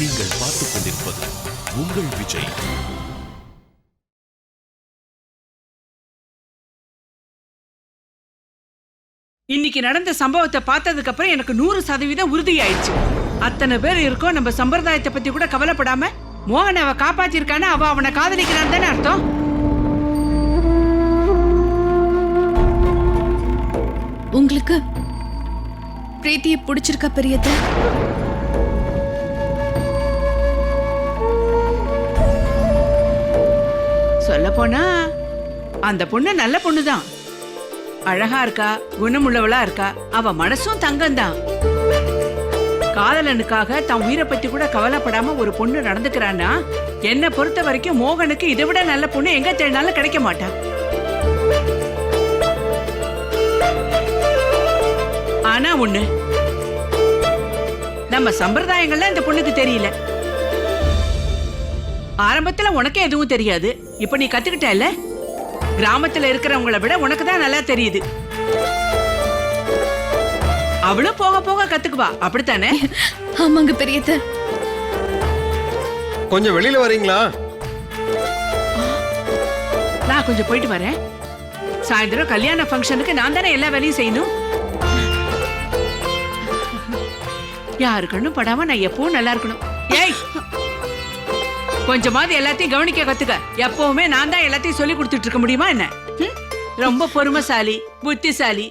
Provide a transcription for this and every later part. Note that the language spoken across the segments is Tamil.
நீங்கள் பார்த்துக் கொண்டிருப்பது உங்கள் விஜய். இன்னைக்கு நடந்த சம்பவத்தை பார்த்ததுக்கு அப்புறம் எனக்கு 100% உறுதியாயிடுச்சு. அத்தனை பேர் இருக்கோம், நம்ம சம்பிரதாயத்தை பத்தி கூட கவலைப்படாம மோகன் அவ காப்பாத்திருக்கான, அவ அவனை காதலிக்கிறான்னு தானே அர்த்தம். உங்களுக்கு பிரீத்தியை பிடிச்சிருக்கா பெரியத்த? சொல்ல போனா அந்த பொண்ணு நல்ல பொண்ணுதான். அழகா இருக்கா, குணமுள்ளவளா இருக்கா, அவ மனசும் தங்கம்தான். காதலனுக்காக தன் உயிரை பத்தி கூட கவலைப்படாம ஒரு பொண்ணு நடந்துக்கிறான்னா, என்ன பொறுத்த வரைக்கும் மோகனுக்கு இதை விட நல்ல பொண்ணு எங்க தேடினாலும் கிடைக்க மாட்டா. ஆனா ஒண்ணு, நம்ம சம்பிரதாயங்கள்ல இந்த பொண்ணுக்கு தெரியல. ஆரம்பத்துல உனக்கே எதுவும் தெரியாது, இப்ப நீ கத்துக்கிட்ட இல்ல. கிராமத்துல இருக்கிறவங்களை விட உனக்கு தான் நல்லா தெரியுது. அவளும் போக போக கத்துக்குவா, அப்படித்தானே? ஆமாங்க பெரியத்த. கொஞ்சம் வெளியில வரீங்களா? நான் கொஞ்சம் போயிட்டு வரேன். சாயந்தரம் கல்யாண ஃபங்க்ஷனுக்கு நான் தானே எல்லா வேலையும் செய்யணும். யாரு கண்ணும் படாம நான் எப்பவும் நல்லா இருக்கணும். ஏய், கொஞ்சமாவது எல்லாத்தையும் கவனிக்க கத்துக்க. எப்பவுமே நான் தான் எல்லாத்தையும் சொல்லி கொடுத்துட்டு இருக்க முடியுமா என்ன? ரொம்ப பொறுமைசாலி, புத்திசாலி,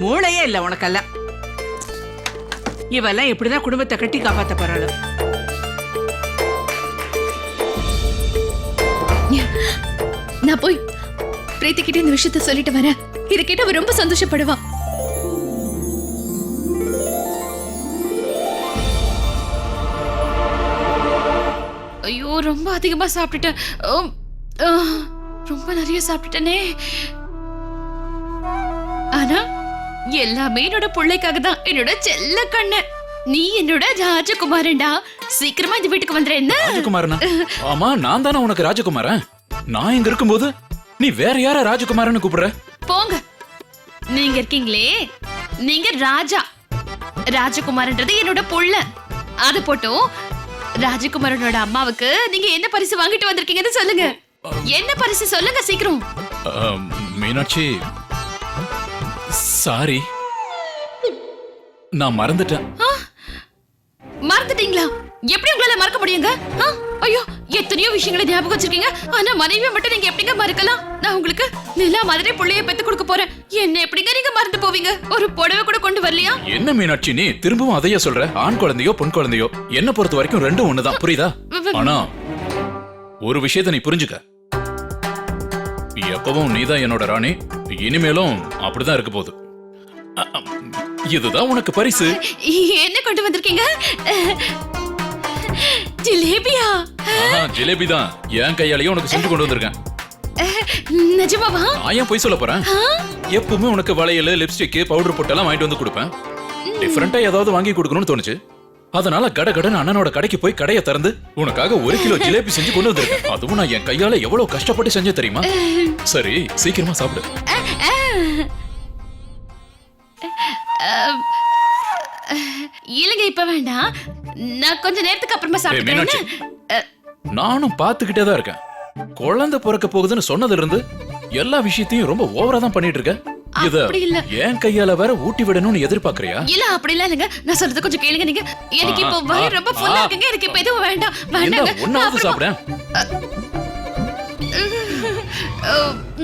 மூளையே இல்ல உனக்கெல்லாம். இவெல்லாம் எப்படிதான் குடும்பத்தை கட்டி காப்பாத்த போறாளோ. நான் போய் பிரீத்தி கிட்ட இந்த விஷயத்த சொல்லிட்டு வரேன். இத கேட்ட அவ ரொம்ப சந்தோஷப்படுவா. ஐயோ, ரொம்ப அதிகமா சாப்பிட்டுட்டேன். ரொம்ப நிறைய சாப்பிட்டுட்டேனே. ஆனா எல்லாமே என்னோட பிள்ளைக்காக தான். என்னோட செல்ல கண்ணு, நீ என்னோட ராஜகுமாரன்டா. சீக்கிரமா இந்த வீட்டுக்கு வந்துற. என்ன ராஜகுமாரனா? ஆமா, நான் தானே உனக்கு ராஜகுமாரன். நான் இங்க இருக்கும்போது நீ வேற யார ராஜகுமாரன்னு கூப்பிடுற? போங்க, நீங்க இருக்கீங்களே, நீங்க ராஜா. ராஜகுமாரன்றது என்னோட புள்ள. அது போட்டோம். ராஜகுமாரனோட அம்மாவுக்கு நீங்க என்ன பரிசு வாங்கிட்டு வந்திருக்கீங்கன்னு சொல்லுங்க. என்ன பரிசு சொல்லுங்க சீக்கிரம். மீனாட்சி, சாரி, நான் மறந்துட்டேன். மறந்துட்டீங்களா? எப்படி உங்களால மறக்க முடியுங்க? ஐயோ, எத்தனையோ விஷயங்களை ஞாபகம் வச்சிருக்கீங்க. ஆனா மனைவியை மட்டும் நீங்க எப்படிங்க மறக்கலாம்? நான் உங்களுக்கு நிலா மாதிரி புள்ளைய பெத்து கொடுக்க போறேன். என்ன எப்படிங்க நீங்க மறந்து போவீங்க? ஒரு புடவை கூட கொண்டு வரலையா? என்ன மீனாட்சி, நீ திரும்பவும் அதையே சொல்ற? ஆண் குழந்தையோ பொன் குழந்தையோ என்ன பொறுத்த வரைக்கும் ரெண்டும் ஒண்ணுதான், புரியுதா? ஆனா ஒரு விஷயத்தை நீ புரிஞ்சுக்க. எப்பவும் நீதான் என்னோட ராணி, இனிமேலும் அப்படிதான் இருக்க போகுது. இதுதான் உனக்கு பரிசு. என்ன கொண்டு வந்திருக்கீங்க? ஜிலேபியா? ஜிலேபி தான். என் கையாலேயே உனக்கு செஞ்சு கொண்டு வந்திருக்கேன். நிஜமாவா? நான் ஏன் போய் சொல்ல போறேன்? எப்பவுமே உனக்கு வளையல், லிப்ஸ்டிக், பவுடர் போட்டெல்லாம் வாங்கிட்டு வந்து கொடுப்பேன். டிஃபரெண்டா ஏதாவது வாங்கி கொடுக்கணும்னு தோணுச்சு. அதனால கடகடன்னு அண்ணனோட கடைக்கு போய் கடையை திறந்து உனக்காக 1 கிலோ ஜிலேபி செஞ்சு கொண்டு வந்திருக்கேன். அதுவும் நான் என் கையால எவ்வளவு கஷ்டப்பட்டு செஞ்ச தெரியுமா? சரி, சீக்கிரமா சாப்பிடு. இல்லங்க, இப்ப வேண்டாம். நான் கொஞ்ச நேரத்துக்கு அப்புறமா சாப்பிடுறேன். நானும் பாத்துக்கிட்டே தான் இருக்கேன். குழந்தை பிறக்க போகுதுன்னு சொன்னதுல இருந்து எல்லா விஷயத்தையும் ரொம்ப ஓவரா தான் பண்ணிட்டு இருக்க. இத என் கையால வேற ஊட்டி விடணும்னு எதிர்பார்க்கறியா? இல்ல, அப்படி இல்ல. இல்லங்க, நான் சொல்றது கொஞ்சம் கேளுங்க. நீங்க எனக்கு இப்ப வயிறு ரொம்ப ஃபுல்லா இருக்குங்க. எனக்கு இப்ப எதுவும் வேண்டாம். வேண்டாங்க, ஒண்ணாவது சாப்பிடுறேன்.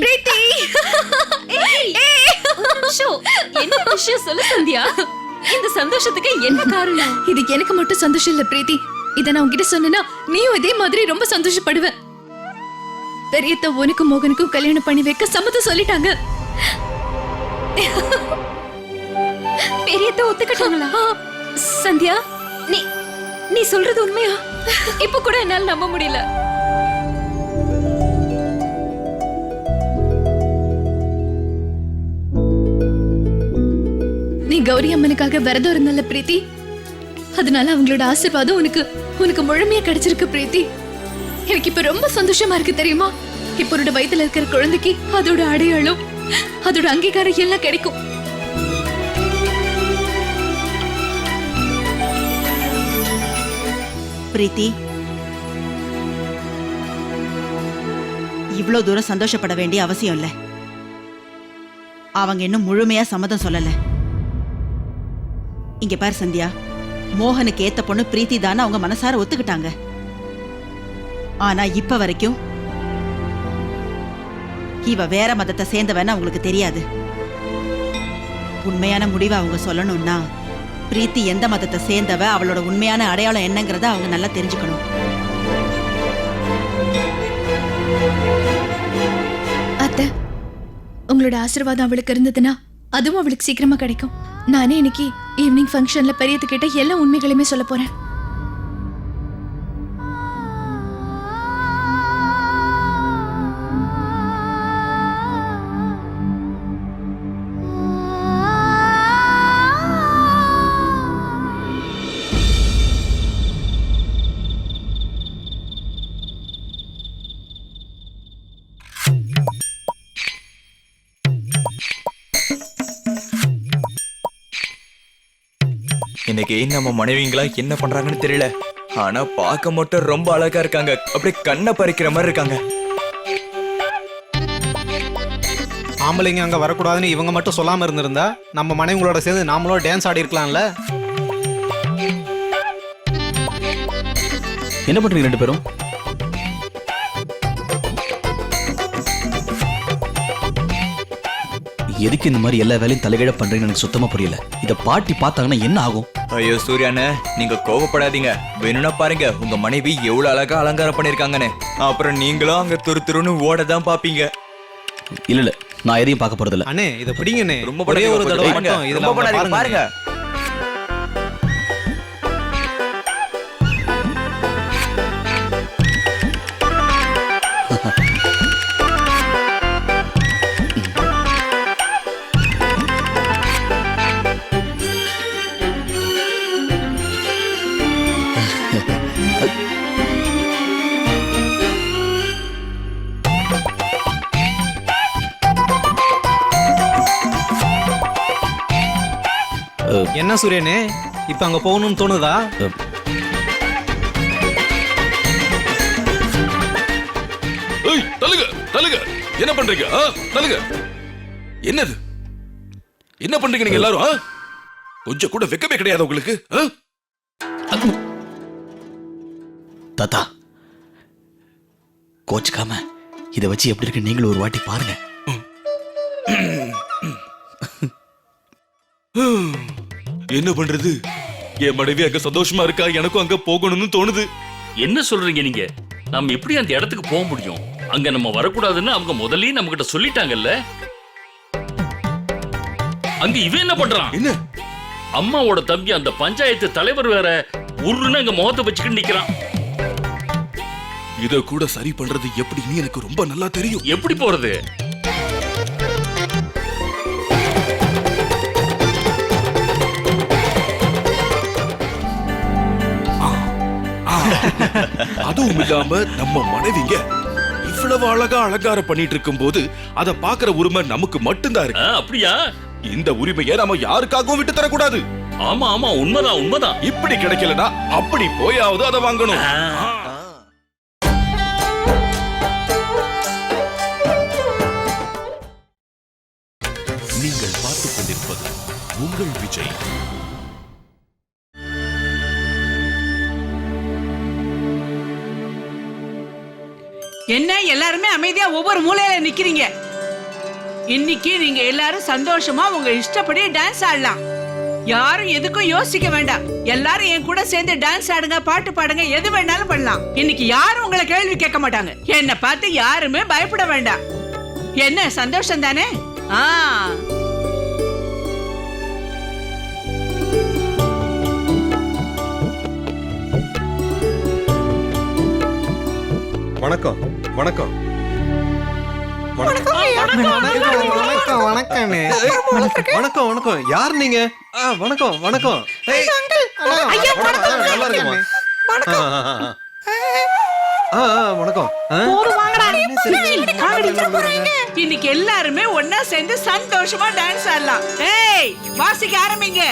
பிரீத்தி, என்ன விஷயம் சொல்ல சந்தியா? இந்த சந்தோஷத்துக்கு என்ன காரணம்? இது எனக்கு மட்டும் சந்தோஷம் இல்ல பிரீத்தி. இத நான் உன்கிட்ட சொன்னா நீயும் இதே மாதிரி ரொம்ப சந்தோஷப்படுவ. பெரியத்த உனக்கும் மோகனுக்கும் கல்யாணம் பண்ணி வைக்க சம்மதம் சொல்லிட்டாங்க. பெரியத்த ஒத்துக்கிட்டாங்களா? சந்தியா, நீ சொல்றது உண்மையா? இப்ப கூட என்னால நம்ப முடியல. நீ கௌரி அம்மனுக்காக விரதம் இருந்தல்ல பிரீத்தி, அதனால அவங்களோட ஆசீர்வாதம் உனக்கு முழுமையா கிடைச்சிருக்கு பிரீத்தி. எனக்கு இப்ப ரொம்ப சந்தோஷமா இருக்கு தெரியுமா? இப்ப உன்னோட வயித்துல இருக்கிற குழந்தைக்கு அதோட அடையாளம், அதோட அங்கீகாரம் எல்லாம் கிடைக்கும். பிரீத்தி, இவ்ளோ தூரம் சந்தோஷப்பட வேண்டிய அவசியம் இல்ல. அவங்க இன்னும் முழுமையா சம்மதம் சொல்லல. இங்க பாரு சந்தியா, மோகனுக்கு ஏத்த பொண்ணு பிரீத்தி தானே அவங்க மனசார ஒத்துக்கிட்டாங்க. ஆனா இப்ப வரைக்கும் இவ வேற மதத்தை சேர்ந்தவன்னு அவங்களுக்கு தெரியாது. உண்மையான முடிவை அவங்க சொல்லணும்னா பிரீத்தி எந்த மதத்தை சேர்ந்தவ, அவளோட உண்மையான அடையாளம் என்னங்கிறத அவங்க நல்லா தெரிஞ்சுக்கணும். அத்தை, உங்களோட ஆசீர்வாதம் அவளுக்கு இருந்ததுன்னா அதுவும் அவளுக்கு சீக்கிரமா கிடைக்கும். நானே இன்னைக்கு ஈவினிங் ஃபங்க்ஷன்ல பெரியத்துக்கிட்ட எல்லா உண்மைகளையுமே சொல்ல போறேன். இன்னைக்கு நம்ம மனைவிங்களா என்ன பண்றாங்கன்னு தெரியல. ஆனா பார்க்க மட்டும் ரொம்ப அழகா இருக்காங்க. அப்படியே கண்ணை பறிக்கிற மாதிரி இருக்காங்க. ஆம்பளைங்க அங்க வரக்கூடாதுன்னு இவங்க மட்டும் சொல்லாம இருந்திருந்தா நம்ம மனைவிங்களோட சேர்ந்து நாமளும் டான்ஸ் ஆடி இருக்கலாம்ல. என்ன பண்றீங்க ரெண்டு பேரும்? எதுக்கு இந்த மாதிரி எல்லா வேலையும் தலைகீழ பண்றீங்கன்னு எனக்கு சுத்தமா புரியல. இத பாட்டி பார்த்தாங்கன்னா என்ன ஆகும்? ஐயோ சூர்யாண்ணே, நீங்க கோவப்படாதீங்க. வேணும்னா பாருங்க உங்க மனைவி எவ்வளவு அழகா அலங்காரம் பண்ணிருக்காங்கன்னு. அப்புறம் நீங்களும் அங்க துரு துருன்னு ஓடதான் பாப்பீங்க. இல்ல இல்ல, நான் எதையும் பார்க்க போறது இல்ல. அண்ணே இத பிடிங்கண்ணே. ரொம்ப ஒரே ஒரு படாதீங்க, தடவை பாருங்க. மட்டும் இதுல ரொம்ப படாதீங்க, பாருங்க. என்ன சூரியனே, இப்ப அங்க போகணும்னு தோணுதா? ஏய், தள்ளுங்க தள்ளுங்க. என்ன பண்றீங்க? தள்ளுங்க. என்னது? என்ன பண்றீங்க நீங்க எல்லாரும்? கொஞ்சம் கூட வெக்கமே கிடையாது உங்களுக்கு? தாத்தா, கோச்சுக்காம இத வச்சு எப்படி இருக்கு நீங்களும் ஒரு வாட்டி பாருங்க. என்ன பண்றது? என் மனைவி அங்க சந்தோஷமா இருக்கா, எனக்கும் அங்க போகணும்னு தோணுது. என்ன சொல்றீங்க நீங்க? நம்ம எப்படி அந்த இடத்துக்கு போக முடியும்? அங்க நம்ம வரக்கூடாதுன்னு அவங்க முதல்லயே நம்ம கிட்ட சொல்லிட்டாங்கல்ல. அங்க இவன் என்ன பண்றான்? என்ன? அம்மாவோட தம்பி அந்த பஞ்சாயத்து தலைவர் வேற உருன்னு அங்க முகத்தை வச்சுக்கிட்டு நிக்கிறான். இத கூட சரி பண்றது எப்படின்னு எனக்கு ரொம்ப நல்லா தெரியும். எப்படி போறது? அதுவும் இல்லாம நம்ம மனைவிங்க இவ்வளவு அழகா அலங்காரம் பண்ணிட்டு இருக்கும் போது அத பாக்குற உரிமை நமக்கு மட்டும்தான் இருக்கு. அப்படியா? இந்த உரிமையை நாம யாருக்காகவும் விட்டு தரக்கூடாது. ஆமா ஆமா, உண்மைதான் உண்மைதான். இப்படி கிடைக்கலனா அப்படி போயாவது அதை வாங்கணும். நீங்கள் பார்த்துக் கொண்டிருப்பது உங்கள் விஜய். என்ன எல்லாருமே அமைதியா ஒவ்வொரு மூலையில நிக்கிறீங்க? இன்னைக்கு நீங்க எல்லாரும் சந்தோஷமா உங்க இஷ்டப்படி டான்ஸ் ஆடலாம். யாரும் எதுக்கும் யோசிக்க வேண்டாம். எல்லாரும் என் கூட சேர்ந்து டான்ஸ் ஆடுங்க, பாட்டு பாடுங்க, எது வேணாலும் பண்ணலாம். இன்னைக்கு யாரும் உங்களை கேள்வி கேட்க மாட்டாங்க. என்ன பார்த்து யாருமே பயப்பட வேண்டாம். என்ன சந்தோஷம் தானே? வணக்கம் வணக்கம் வணக்கம் வணக்கம்ண்ணே. வணக்கம் வணக்கம். யார் நீங்க? வணக்கம் வணக்கம். நல்லா இருக்குமா? வணக்கம். இன்னைக்கு எல்லாருமே ஒன்னா சேர்ந்து சந்தோஷமா டான்ஸ் ஆடலாம். ஏய், வாசிக்க ஆரம்பிங்க.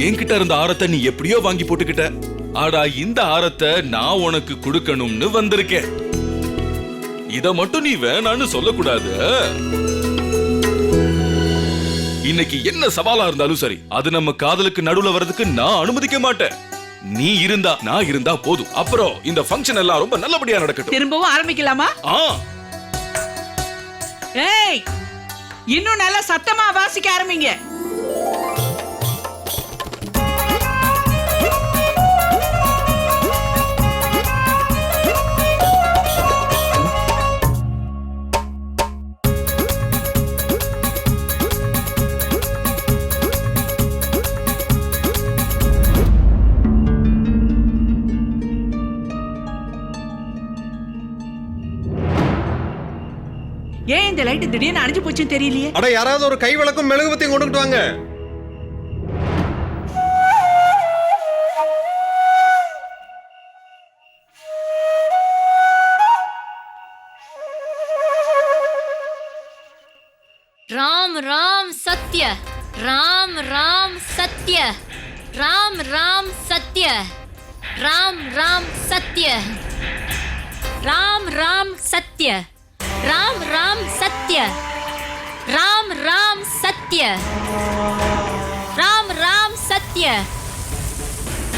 என்கிட்ட இருந்த ஆரத்தை நீ எப்படியோ வாங்கி போட்டுக்கிட்ட. ஆடா இந்த ஆரத்தை நான் உனக்கு கொடுக்கணும்னு வந்திருக்கேன். இத மட்டும் நீ வேணான்னு சொல்லக்கூடாது. இன்னைக்கு என்ன சவாலா இருந்தாலும் சரி, அது நம்ம காதலுக்கு நடுவுல வர்றதுக்கு நான் அனுமதிக்க மாட்டேன். நீ இருந்தா நான் இருந்தா போதும். அப்புறம் இந்த ஃபங்க்ஷன் எல்லாம் ரொம்ப நல்லபடியா நடக்கட்டும். திரும்பவும் ஆரம்பிக்கலாமா? ஏய், இன்னும் நல்லா சத்தமா வாசிக்க ஆரம்பிங்க. ஏன் இந்த லைட் திடீர்னு அணைஞ்சு போச்சுன்னு தெரியலையே? அட யாராவது ஒரு கை விளக்கும் மெழுகுபத்தியும் கொண்டுட்டு வாங்க. राम राम सत्य, राम राम सत्य, राम राम सत्य, राम राम सत्य, राम राम सत्य, राम राम सत्य, राम राम सत्य, राम राम सत्य,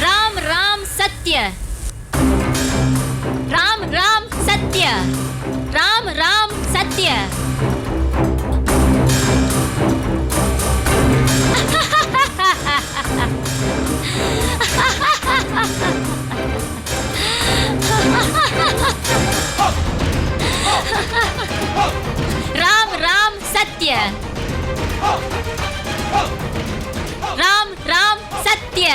राम राम सत्य, राम राम सत्य, राम राम सत्य. राम राम सत्य, राम राम सत्य.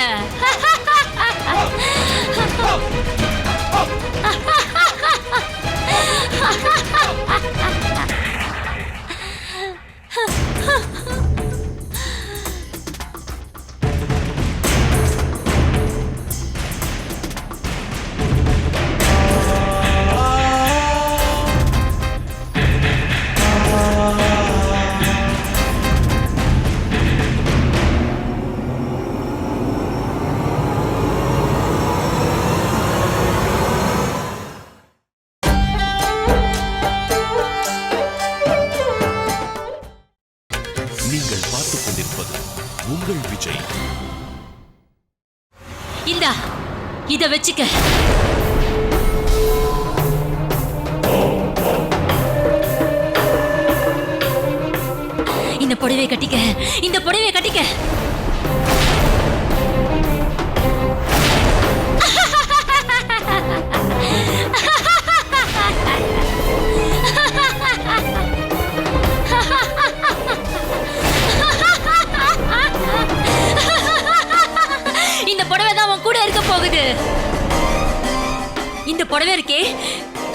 நீங்கள் பார்த்துக் கொண்டிருப்பது உங்கள் விஜய். இந்தா இத வச்சுக்க. இந்த புடவை கட்டிக்க, இந்த புடவை கட்டிக்க. இந்த புடவை தான் உன் கூட இருக்க போகுது. இந்த புடவை இருக்கே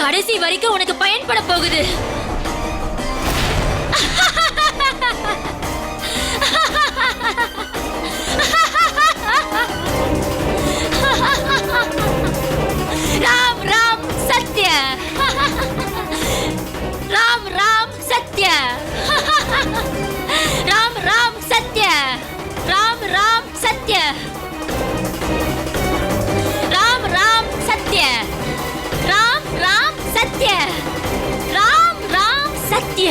கடைசி வரைக்கும் உனக்கு பயன்பட போகுது. राम राम सत्य, राम राम सत्य, राम राम सत्य, राम राम सत्य, राम राम सत्य, राम राम सत्य, राम राम सत्य.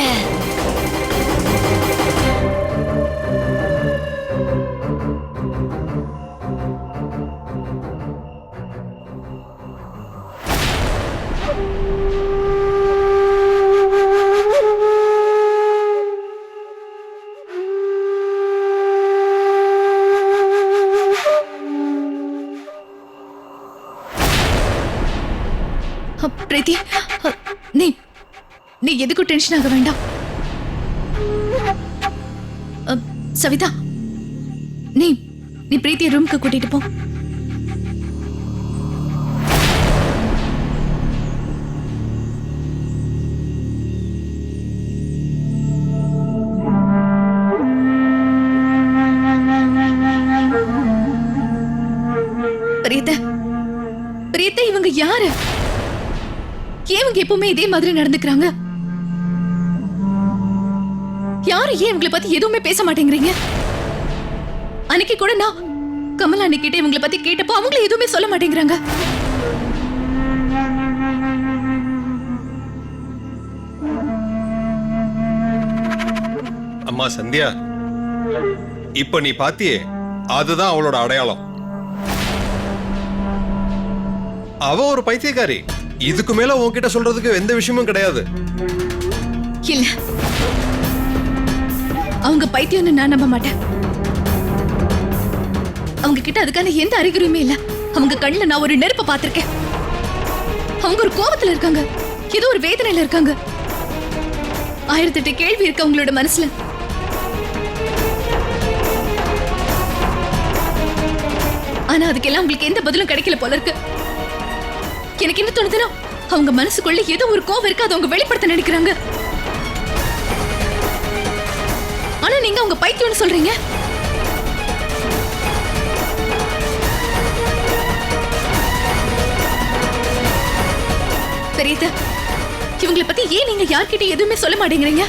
பிரீத்தி, நீ நீ எதுக்கும் டென்ஷன் ஆக வேண்டாம். சவிதா, நீ நீ பிரீத்தியை ரூம்க்கு கூட்டிட்டு போ. பிரீத்த, பிரீத்த, இவங்க யாரு? இவங்க எப்பவுமே இதே மாதிரி நடந்துக்கிறாங்க. யாரு ஏன் இவங்களை பத்தி எதுவுமே பேச மாட்டேங்கிறீங்க? அன்னைக்கு கூட கமலா அன்னைக்கிட்ட இவங்களை பத்தி கேட்டப்போ அவங்களே எதுவுமே சொல்ல மாட்டேங்கிறாங்க. அம்மா சந்தியா, இப்ப நீ பாத்தியே, அதுதான் அவளோட அடையாளம். அவ ஒரு பைத்தியக்காரி. இதுக்கு மேல உன்கிட்ட சொல்றதுக்கு எந்த விஷயமும் கிடையாது. இல்ல, அவங்க பைத்தியம்னு நான் நம்ப மாட்டேன். அவங்க கிட்ட அதுக்கான எந்த அறிகுறியுமே இல்ல. அவங்க கண்ணுல நான் ஒரு நெருப்பை பார்த்திருக்கேன். அவங்க ஒரு கோபத்துல இருக்காங்க, ஏதோ ஒரு வேதனையில இருக்காங்க. 1008 கேள்வி இருக்கு அவங்களோட மனசுல. ஆனா அதுக்கெல்லாம் உங்களுக்கு எந்த பதிலும் கிடைக்கல போல இருக்கு. எனக்கு என்ன தோணுதுன்னா, அவங்க மனசுக்குள்ள ஏதோ ஒரு கோவம் இருக்கு, அதை அவங்க வெளிப்படுத்த நினைக்கிறாங்க. ஆனா நீங்க அவங்க பைத்தியம்னு சொல்றீங்க. பெரியதா, இவங்களை பத்தி ஏன் நீங்க யார்கிட்ட எதுவுமே சொல்ல மாட்டேங்கிறீங்க?